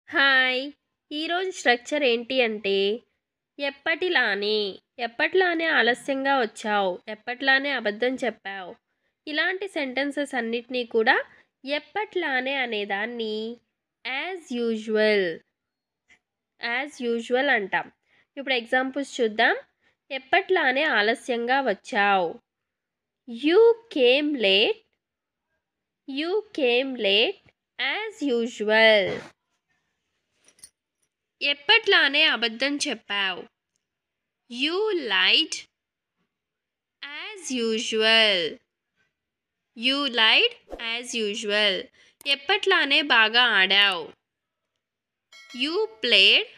Hi! ఈరోజు structure ఏంటి అంటే, ఎప్పటిలానే, ఎప్పట్లానే ఆలస్యంగా వచ్చావు, ఎప్పట్లానే అబద్ధం చెప్పావు. ఇలాంటి సెంటెన్సెస్ అన్నిటినీ కూడా ఎప్పట్లానే అనేదాన్ని యాజ్ యూజువల్ అంటాం. ఇప్పుడు ఎగ్జాంపుల్స్ చూద్దాం. ఎప్పట్లానే ఆలస్యంగా వచ్చావు. You came late as usual. ఎప్పట్లానే అబద్ధం చెప్పావు. You lied as usual. ఎప్పట్లానే బాగా ఆడావు. You played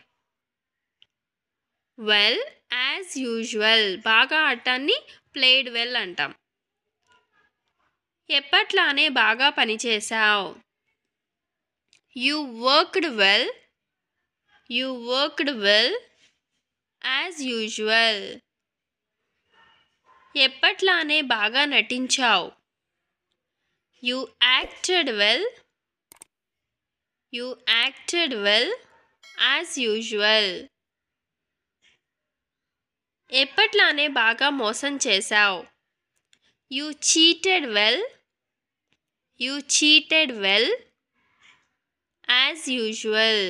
well as usual. బాగా ఆడటాన్ని ప్లేడ్ వెల్ అంటాం. ఎప్పట్లానే బాగా పనిచేశావు. You worked well as usual. ఎప్పట్లానే బాగా నటించావు. You acted well as usual. ఎప్పట్లానే బాగా మోసం చేశావు. You cheated well as usual.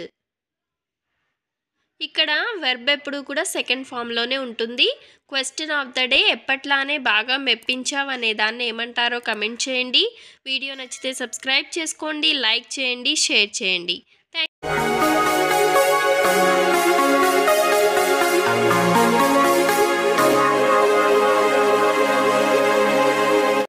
ఇక్కడ వెర్బ్ ఎప్పుడు కూడా సెకండ్ ఫామ్లోనే ఉంటుంది. క్వశ్చన్ ఆఫ్ ద డే, ఎప్పట్లానే బాగా మెప్పించావు అనే దాన్ని ఏమంటారో కమెంట్ చేయండి. వీడియో నచ్చితే సబ్స్క్రైబ్ చేసుకోండి, లైక్ చేయండి, షేర్ చేయండి. థ్యాంక్